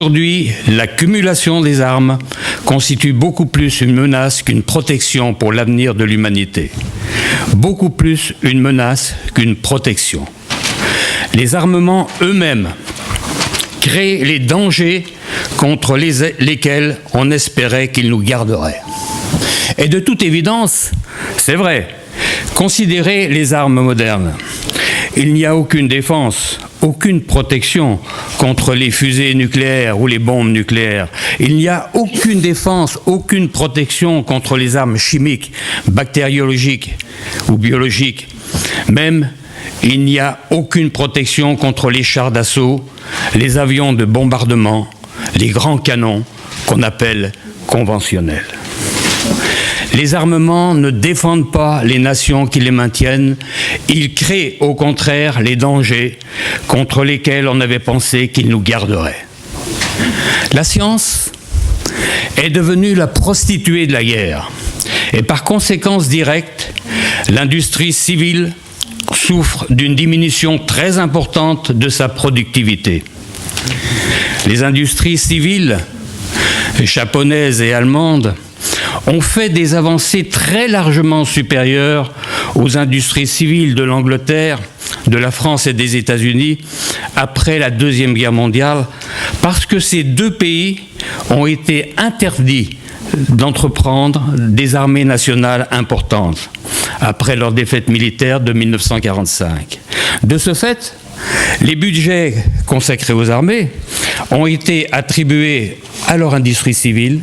Aujourd'hui, l'accumulation des armes constitue beaucoup plus une menace qu'une protection pour l'avenir de l'humanité. Beaucoup plus une menace qu'une protection. Les armements eux-mêmes créent les dangers contre lesquels on espérait qu'ils nous garderaient. Et de toute évidence, c'est vrai, considérez les armes modernes. Il n'y a aucune défense, aucune protection contre les fusées nucléaires ou les bombes nucléaires. Il n'y a aucune défense, aucune protection contre les armes chimiques, bactériologiques ou biologiques. Même, il n'y a aucune protection contre les chars d'assaut, les avions de bombardement, les grands canons qu'on appelle conventionnels. Les armements ne défendent pas les nations qui les maintiennent, ils créent au contraire les dangers contre lesquels on avait pensé qu'ils nous garderaient. La science est devenue la prostituée de la guerre et par conséquence directe, l'industrie civile souffre d'une diminution très importante de sa productivité. Les industries civiles, japonaises et allemandes, ont fait des avancées très largement supérieures aux industries civiles de l'Angleterre, de la France et des États-Unis après la Deuxième Guerre mondiale, parce que ces deux pays ont été interdits d'entreprendre des armées nationales importantes après leur défaite militaire de 1945. De ce fait, les budgets consacrés aux armées ont été attribués à leur industrie civile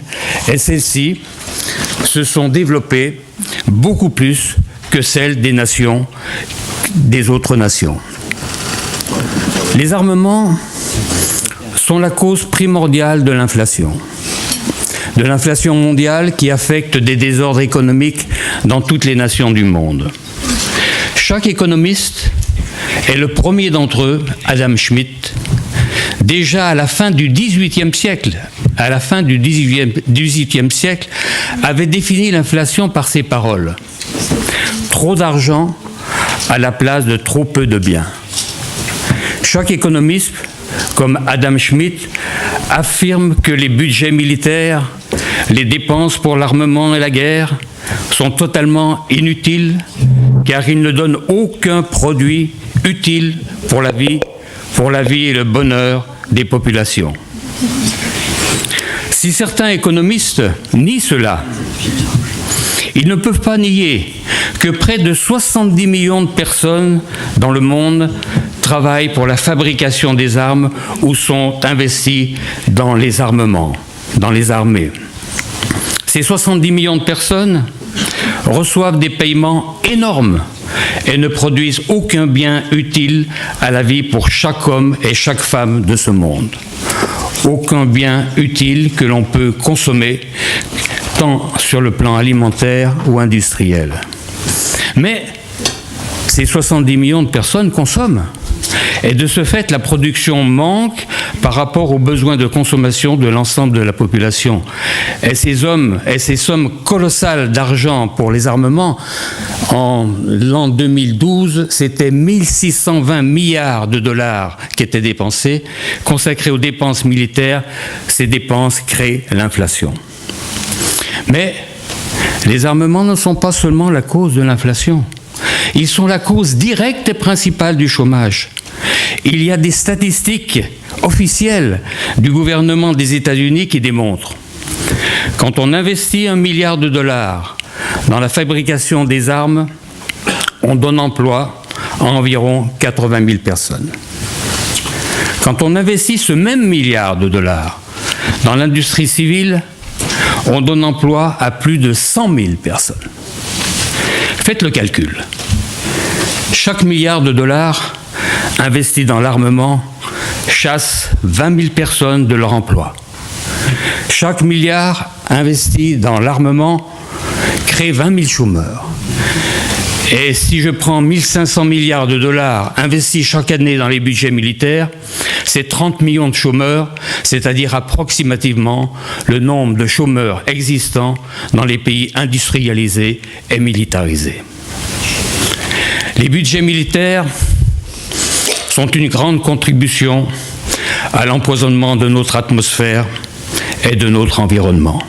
et celles-ci se sont développées beaucoup plus que celles des autres nations. Les armements sont la cause primordiale de l'inflation mondiale qui affecte des désordres économiques dans toutes les nations du monde. Chaque économiste, et le premier d'entre eux, Adam Smith, déjà à la fin du XVIIIe siècle, avait défini l'inflation par ces paroles. Trop d'argent à la place de trop peu de biens. Chaque économiste, comme Adam Smith, affirme que les budgets militaires, les dépenses pour l'armement et la guerre sont totalement inutiles car ils ne donnent aucun produit utile pour la vie et le bonheur des populations. Si certains économistes nient cela, ils ne peuvent pas nier que près de 70 millions de personnes dans le monde travaillent pour la fabrication des armes ou sont investis dans les armements, dans les armées. Ces 70 millions de personnes reçoivent des paiements énormes et ne produisent aucun bien utile à la vie pour chaque homme et chaque femme de ce monde. Aucun bien utile que l'on peut consommer, tant sur le plan alimentaire ou industriel. Mais ces 70 millions de personnes consomment. Et de ce fait, la production manque par rapport aux besoins de consommation de l'ensemble de la population. Et ces sommes colossales d'argent pour les armements, en l'an 2012, c'était 1620 milliards de dollars qui étaient dépensés. Consacrés aux dépenses militaires, ces dépenses créent l'inflation. Mais les armements ne sont pas seulement la cause de l'inflation. Ils sont la cause directe et principale du chômage. Il y a des statistiques officielles du gouvernement des États-Unis qui démontrent quand on investit $1 milliard dans la fabrication des armes, on donne emploi à environ 80 000 personnes. Quand on investit ce même $1 milliard dans l'industrie civile, on donne emploi à plus de 100 000 personnes. Faites le calcul. Chaque $1 milliard investi dans l'armement chasse 20 000 personnes de leur emploi. Chaque $1 milliard investi dans l'armement crée 20 000 chômeurs. Et si je prends 1 500 milliards de dollars investis chaque année dans les budgets militaires, c'est 30 millions de chômeurs, c'est-à-dire approximativement le nombre de chômeurs existants dans les pays industrialisés et militarisés. Les budgets militaires sont une grande contribution à l'empoisonnement de notre atmosphère et de notre environnement.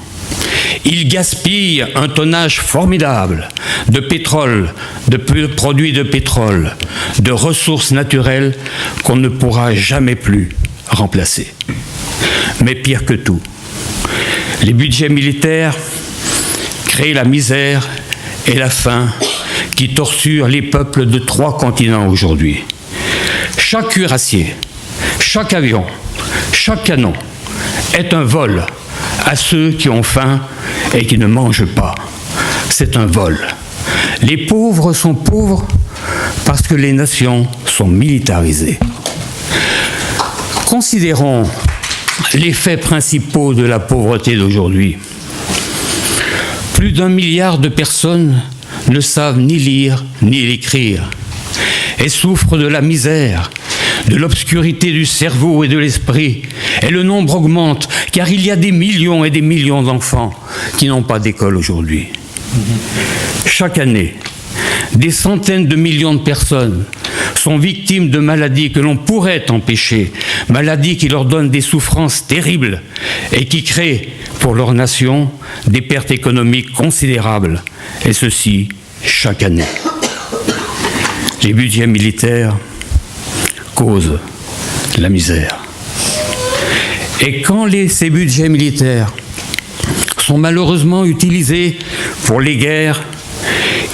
Il gaspille un tonnage formidable de pétrole, de produits de pétrole, de ressources naturelles qu'on ne pourra jamais plus remplacer. Mais pire que tout, les budgets militaires créent la misère et la faim qui torturent les peuples de 3 continents aujourd'hui. Chaque cuirassier, chaque avion, chaque canon est un vol à ceux qui ont faim et qui ne mangent pas. C'est un vol. Les pauvres sont pauvres parce que les nations sont militarisées. Considérons les faits principaux de la pauvreté d'aujourd'hui. Plus d'1 milliard de personnes ne savent ni lire ni écrire et souffrent de la misère, de l'obscurité du cerveau et de l'esprit. Et le nombre augmente, car il y a des millions et des millions d'enfants qui n'ont pas d'école aujourd'hui. Chaque année, des centaines de millions de personnes sont victimes de maladies que l'on pourrait empêcher, maladies qui leur donnent des souffrances terribles et qui créent pour leur nation des pertes économiques considérables, et ceci chaque année. Les budgets militaires causent la misère. Et quand ces budgets militaires sont malheureusement utilisés pour les guerres,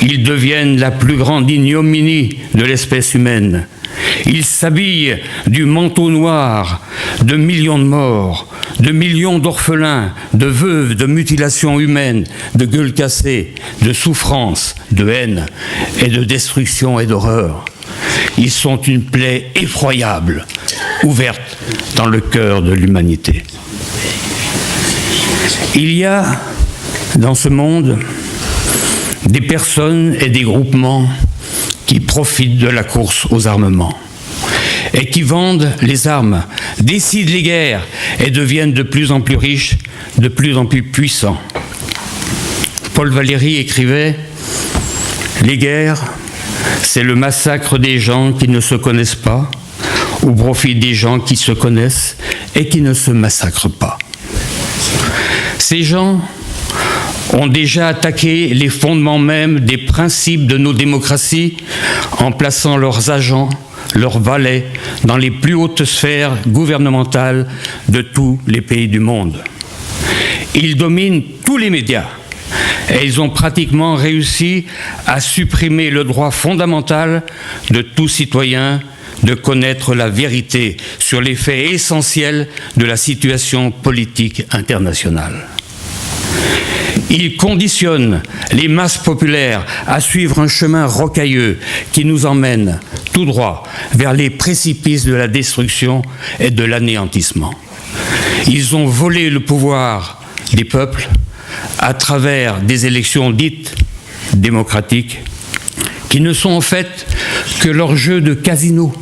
ils deviennent la plus grande ignominie de l'espèce humaine. Ils s'habillent du manteau noir de millions de morts, de millions d'orphelins, de veuves, de mutilations humaines, de gueules cassées, de souffrances, de haine et de destruction et d'horreur. Ils sont une plaie effroyable, ouverte dans le cœur de l'humanité. Il y a dans ce monde des personnes et des groupements qui profitent de la course aux armements et qui vendent les armes, décident les guerres et deviennent de plus en plus riches, de plus en plus puissants. Paul Valéry écrivait « Les guerres, c'est le massacre des gens qui ne se connaissent pas au profit des gens qui se connaissent et qui ne se massacrent pas. » Ces gens ont déjà attaqué les fondements même des principes de nos démocraties en plaçant leurs agents, leurs valets, dans les plus hautes sphères gouvernementales de tous les pays du monde. Ils dominent tous les médias et ils ont pratiquement réussi à supprimer le droit fondamental de tout citoyen de connaître la vérité sur les faits essentiels de la situation politique internationale. Il conditionne les masses populaires à suivre un chemin rocailleux qui nous emmène tout droit vers les précipices de la destruction et de l'anéantissement. Ils ont volé le pouvoir des peuples à travers des élections dites démocratiques qui ne sont en fait que leur jeu de casino,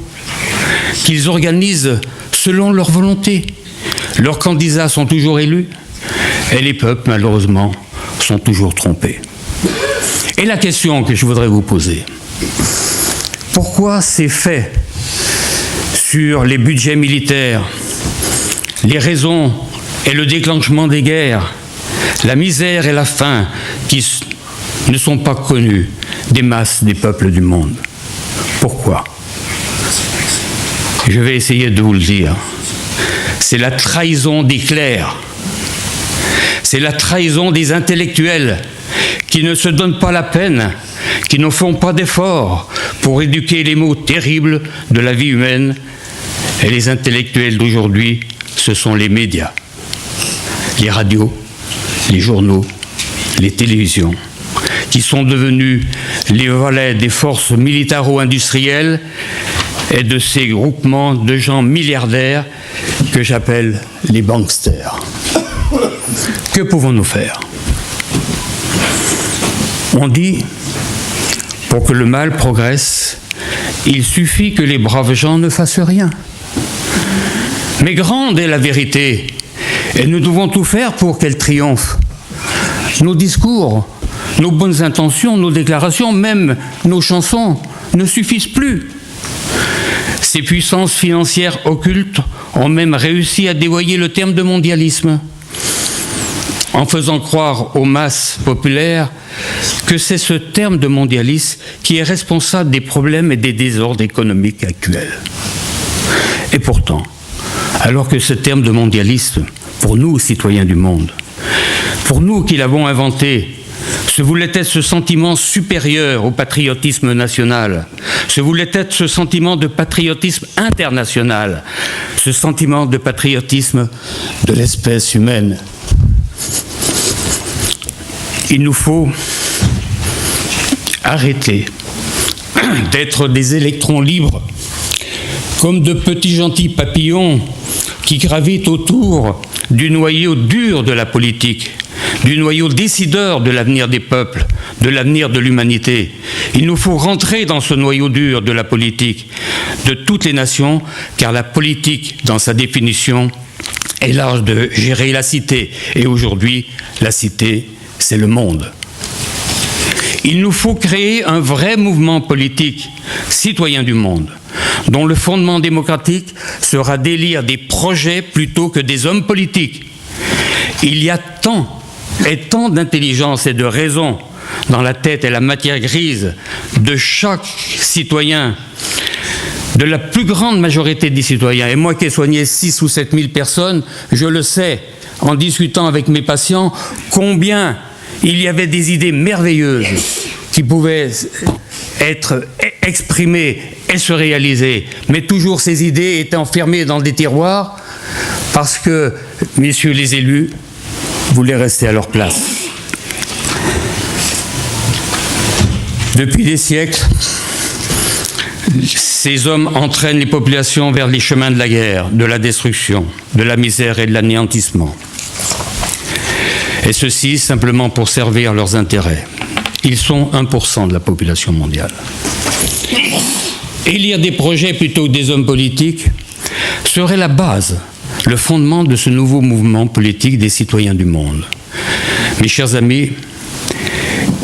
qu'ils organisent selon leur volonté. Leurs candidats sont toujours élus et les peuples, malheureusement, sont toujours trompés. Et la question que je voudrais vous poser, pourquoi ces faits sur les budgets militaires, les raisons et le déclenchement des guerres, la misère et la faim qui ne sont pas connus des masses des peuples du monde? Pourquoi? Je vais essayer de vous le dire. C'est la trahison des clercs. C'est la trahison des intellectuels qui ne se donnent pas la peine, qui ne font pas d'efforts pour éduquer les maux terribles de la vie humaine. Et les intellectuels d'aujourd'hui, ce sont les médias, les radios, les journaux, les télévisions, qui sont devenus les valets des forces militaro-industrielles et de ces groupements de gens milliardaires que j'appelle les banksters. Que pouvons-nous faire? On dit, pour que le mal progresse, il suffit que les braves gens ne fassent rien. Mais grande est la vérité, et nous devons tout faire pour qu'elle triomphe. Nos discours, nos bonnes intentions, nos déclarations, même nos chansons ne suffisent plus. Ces puissances financières occultes ont même réussi à dévoyer le terme de mondialisme, en faisant croire aux masses populaires que c'est ce terme de mondialisme qui est responsable des problèmes et des désordres économiques actuels. Et pourtant, alors que ce terme de mondialisme, pour nous, citoyens du monde, pour nous qui l'avons inventé, ce voulait être ce sentiment supérieur au patriotisme national, ce voulait être ce sentiment de patriotisme international, ce sentiment de patriotisme de l'espèce humaine. Il nous faut arrêter d'être des électrons libres, comme de petits gentils papillons qui gravitent autour du noyau dur de la politique, du noyau décideur de l'avenir des peuples, de l'avenir de l'humanité. Il nous faut rentrer dans ce noyau dur de la politique, de toutes les nations, car la politique, dans sa définition, est l'art de gérer la cité. Et aujourd'hui, la cité, c'est le monde. Il nous faut créer un vrai mouvement politique, citoyen du monde, dont le fondement démocratique sera d'élire des projets plutôt que des hommes politiques. Il y a tant d'intelligence et de raison dans la tête et la matière grise de chaque citoyen, de la plus grande majorité des citoyens. Et moi qui ai soigné 6 ou 7 000 personnes, je le sais, en discutant avec mes patients, combien il y avait des idées merveilleuses qui pouvaient être exprimées et se réaliser. Mais toujours ces idées étaient enfermées dans des tiroirs parce que, messieurs les élus, voulaient rester à leur place. Depuis des siècles, ces hommes entraînent les populations vers les chemins de la guerre, de la destruction, de la misère et de l'anéantissement. Et ceci simplement pour servir leurs intérêts. Ils sont 1% de la population mondiale. Élire des projets plutôt que des hommes politiques serait la base, le fondement de ce nouveau mouvement politique des citoyens du monde. Mes chers amis,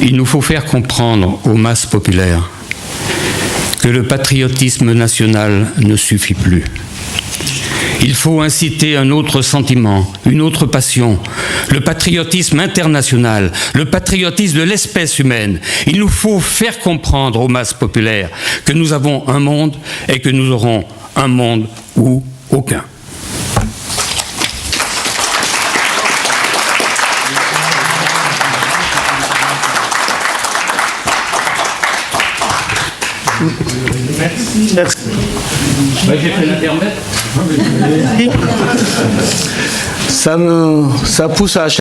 il nous faut faire comprendre aux masses populaires que le patriotisme national ne suffit plus. Il faut inciter un autre sentiment, une autre passion, le patriotisme international, le patriotisme de l'espèce humaine. Il nous faut faire comprendre aux masses populaires que nous avons un monde et que nous aurons un monde ou aucun. Merci. J'ai fait l'internet. Ça pousse à